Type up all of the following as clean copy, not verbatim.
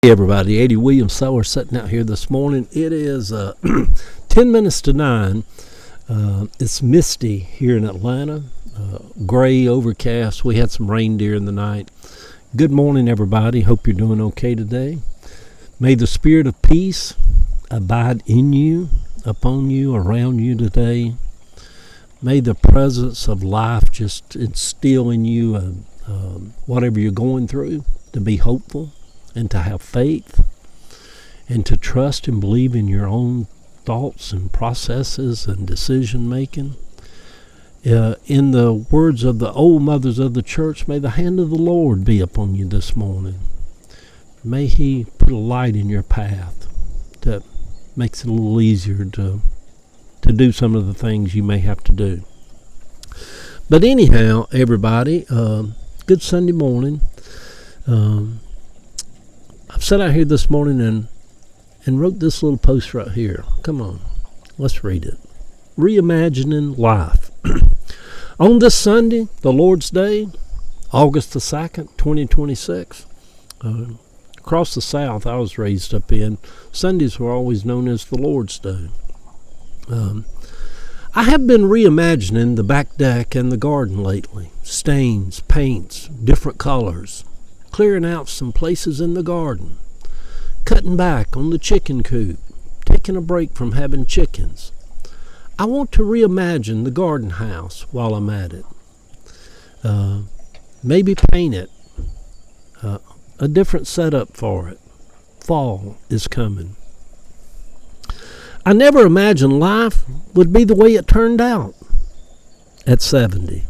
Hey everybody, Eddie Williams Sower sitting out here this morning. It is 10 minutes to 9. It's misty here in Atlanta, gray, overcast. We had some rain during the night. Good morning everybody, hope you're doing okay today. May the spirit of peace abide in you, upon you, around you today. May the presence of life just instill in you whatever you're going through, to be hopeful and to have faith and to trust and believe in your own thoughts and processes and decision making. In the words of the old mothers of the church, may the hand of the Lord be upon you this morning. May he put a light in your path that makes it a little easier to do some of the things you may have to do. But anyhow, everybody, good Sunday morning. I've sat out here this morning and wrote this little post right here. Come on, let's read it. Reimagining life. On this Sunday, the Lord's Day, August the 2nd, 2026, across the South I was raised up in, Sundays were always known as the Lord's Day. I have been reimagining the back deck and the garden lately. Stains, paints, different colors. Clearing out some places in the garden, cutting back on the chicken coop, taking a break from having chickens. I want to reimagine the garden house while I'm at it. Maybe paint it, a different setup for it. Fall is coming. I never imagined life would be the way it turned out at 70.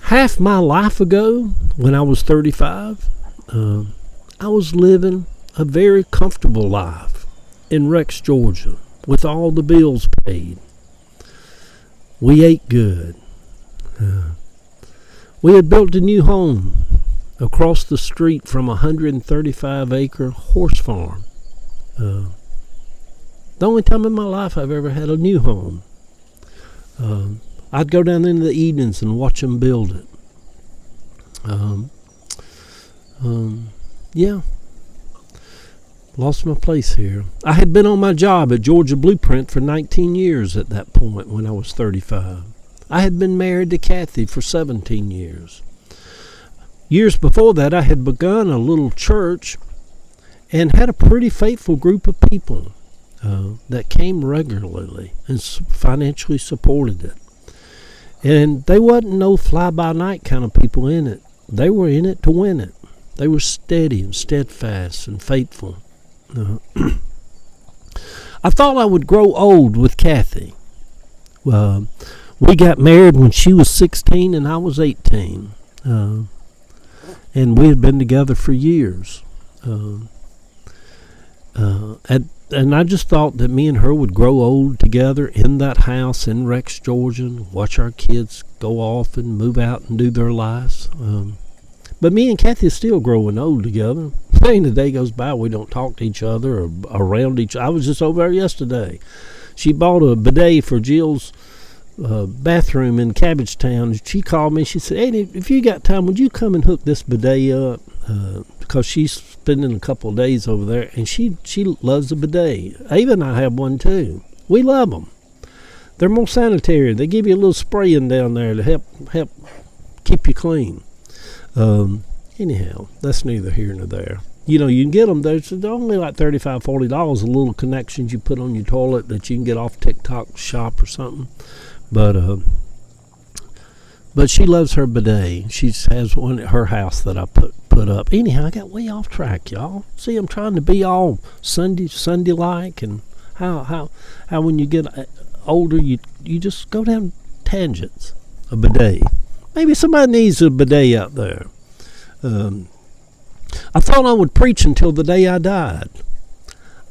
Half my life ago, when I was 35, I was living a very comfortable life in Rex, Georgia, with all the bills paid. We ate good. We had built a new home across the street from a 135-acre horse farm. The only time in my life I've ever had a new home. I'd go down in the evenings and watch them build it. Lost my place here. I had been on my job at Georgia Blueprint for 19 years at that point when I was 35. I had been married to Kathy for 17 years. Years before that, I had begun a little church and had a pretty faithful group of people that came regularly and financially supported it. And they wasn't no fly-by-night kind of people in it. They were in it to win it. They were steady and steadfast and faithful. I thought I would grow old with Kathy. We got married when she was 16 and I was 18. And we had been together for years. And I just thought that me and her would grow old together in that house in Rex, Georgia, and watch our kids go off and move out and do their lives. But me and Kathy are still growing old together. Ain't a day goes by we don't talk to each other or around each other. I was just over there yesterday. She bought a bidet for Jill's bathroom in Cabbagetown. She called me. She said, "Eddie, if you got time, would you come and hook this bidet up?" Because she's spending a couple of days over there, and she loves a bidet. Ava and I have one too. We love them. They're more sanitary. They give you a little spraying down there to help keep you clean. Anyhow, that's neither here nor there. You know, you can get them. They're only like $35, $40. A little connections you put on your toilet that you can get off TikTok shop or something. But she loves her bidet. She has one at her house that I put up. Anyhow, I got way off track, y'all. See, I'm trying to be all Sunday-like, and how when you get older, you just go down tangents. A bidet. Maybe somebody needs a bidet out there. I thought I would preach until the day I died.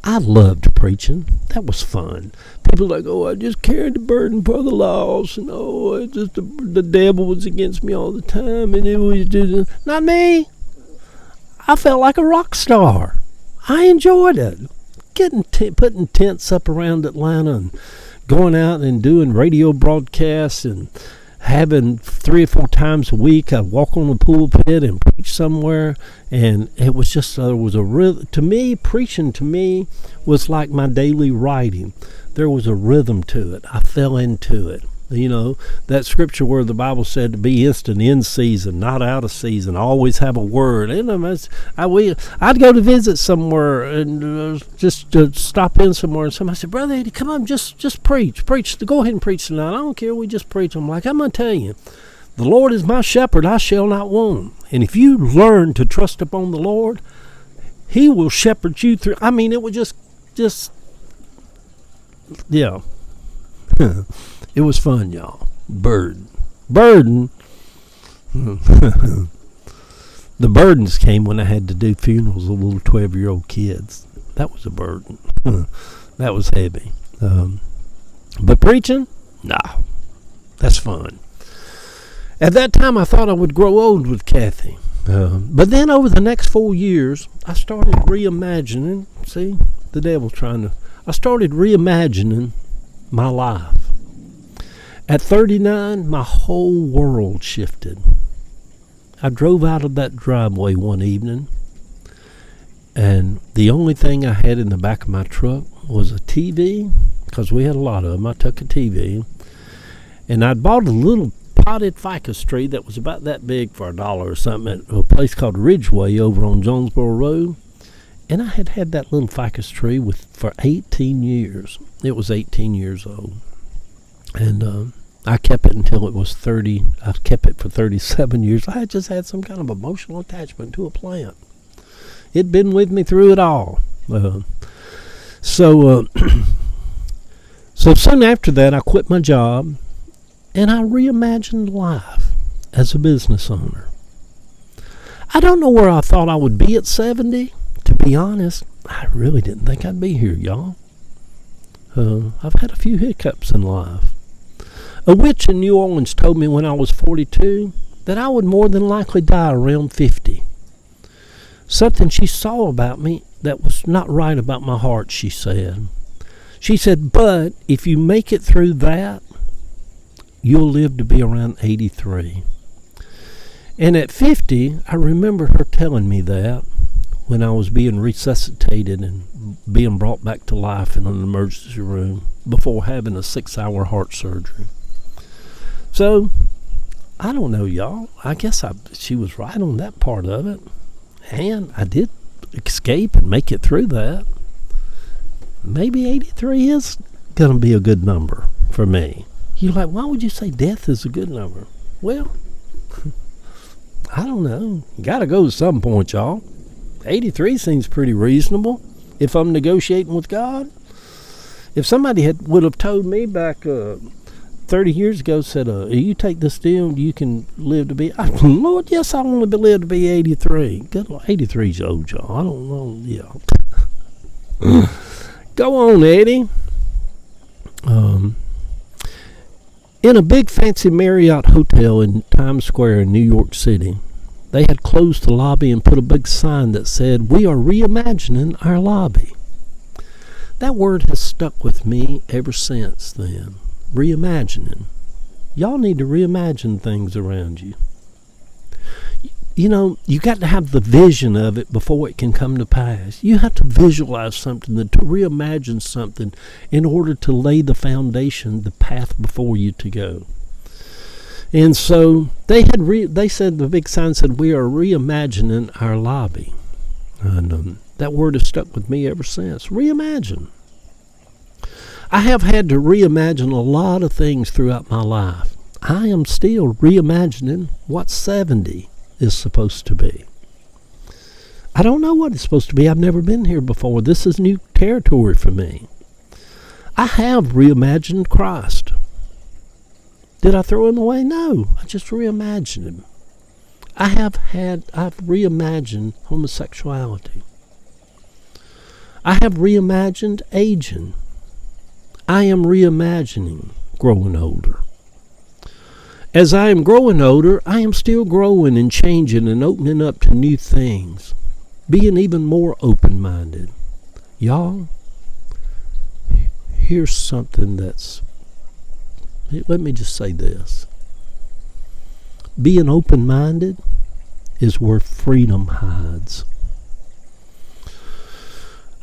I loved preaching. That was fun. People like, "Oh, I just carried the burden for the lost, and it's just the devil was against me all the time, and it was just not me." I felt like a rock star. I enjoyed it. Putting tents up around Atlanta and going out and doing radio broadcasts and having 3 or 4 times a week, I'd walk on the pulpit and preach somewhere, and it was just, there was a rhythm. To me, preaching to me was like my daily writing. There was a rhythm to it. I fell into it. You know, that scripture where the Bible said to be instant in season, not out of season, always have a word. And I'd go to visit somewhere and just stop in somewhere, and somebody said, Brother Eddie, come on, just preach. Go ahead and preach tonight. I don't care, we just preach. I'm like, I'm going to tell you, the Lord is my shepherd, I shall not want. And if you learn to trust upon the Lord, He will shepherd you through. I mean, it was just yeah. It was fun, y'all. Burden. The burdens came when I had to do funerals of little 12-year-old kids. That was a burden. That was heavy. But preaching? No. That's fun. At that time, I thought I would grow old with Kathy. But then over the next 4 years, I started reimagining. See, the devil's I started reimagining my life. At 39, my whole world shifted. I drove out of that driveway one evening, and the only thing I had in the back of my truck was a TV, because we had a lot of them. I took a TV, and I'd bought a little potted ficus tree that was about that big for $1 or something at a place called Ridgeway over on Jonesboro Road. And I had that little ficus tree for 18 years. It was 18 years old. And I kept it until it was 30. I kept it for 37 years. I just had some kind of emotional attachment to a plant. It'd been with me through it all. So soon after that, I quit my job, and I reimagined life as a business owner. I don't know where I thought I would be at 70. To be honest, I really didn't think I'd be here, y'all. I've had a few hiccups in life. A witch in New Orleans told me when I was 42 that I would more than likely die around 50. Something she saw about me that was not right about my heart, she said. She said, but if you make it through that, you'll live to be around 83. And at 50, I remember her telling me that when I was being resuscitated and being brought back to life in an emergency room before having a 6-hour heart surgery. So, I don't know, y'all. I guess she was right on that part of it. And I did escape and make it through that. Maybe 83 is going to be a good number for me. You're like, why would you say death is a good number? Well, I don't know. You got to go to some point, y'all. 83 seems pretty reasonable if I'm negotiating with God. If somebody would have told me back 30 years ago, said, you take this deal, you can live to be, Lord, yes, I want to live to be 83. Good Lord, 83's old, y'all. I don't know, yeah. Go on, Eddie. In a big fancy Marriott hotel in Times Square in New York City, they had closed the lobby and put a big sign that said, we are reimagining our lobby. That word has stuck with me ever since then. Reimagining. Y'all need to reimagine things around you. You know, you got to have the vision of it before it can come to pass. You have to visualize something, to reimagine something in order to lay the foundation, the path before you to go. And so they said, the big sign said, we are reimagining our lobby. And that word has stuck with me ever since. Reimagine. I have had to reimagine a lot of things throughout my life. I am still reimagining what 70 is supposed to be. I don't know what it's supposed to be. I've never been here before. This is new territory for me. I have reimagined Christ. Did I throw him away? No, I just reimagined him. I've reimagined homosexuality. I have reimagined aging. I am reimagining growing older. As I am growing older, I am still growing and changing and opening up to new things, being even more open-minded. Y'all, here's something let me just say this. being open-minded is where freedom hides.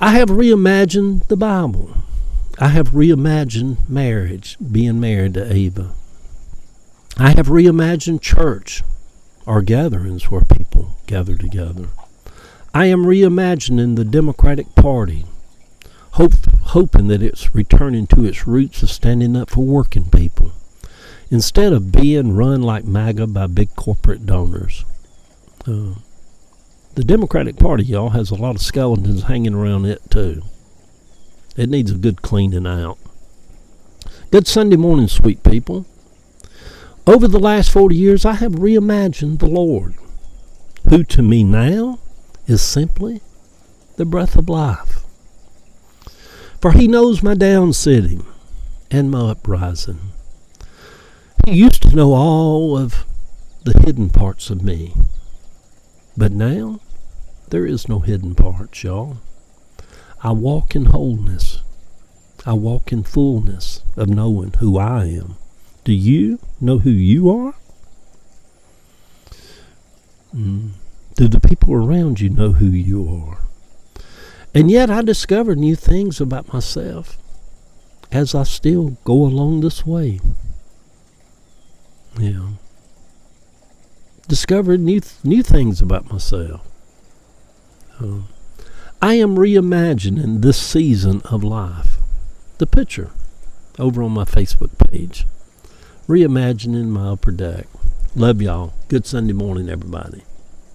I have reimagined the Bible. I have reimagined marriage, being married to Ava. I have reimagined church, our gatherings where people gather together. I am reimagining the Democratic Party, hoping that it's returning to its roots of standing up for working people, instead of being run like MAGA by big corporate donors. The Democratic Party, y'all, has a lot of skeletons hanging around it, too. It needs a good cleaning out. Good Sunday morning, sweet people. Over the last 40 years, I have reimagined the Lord, who to me now is simply the breath of life. For he knows my down sitting and my uprising. He used to know all of the hidden parts of me. But now, there is no hidden parts, y'all. I walk in wholeness. I walk in fullness of knowing who I am. Do you know who you are? Do the people around you know who you are? And yet I discover new things about myself as I still go along this way. Yeah. Discovered new things about myself. I am reimagining this season of life. The picture over on my Facebook page. Reimagining my upper deck. Love y'all. Good Sunday morning, everybody.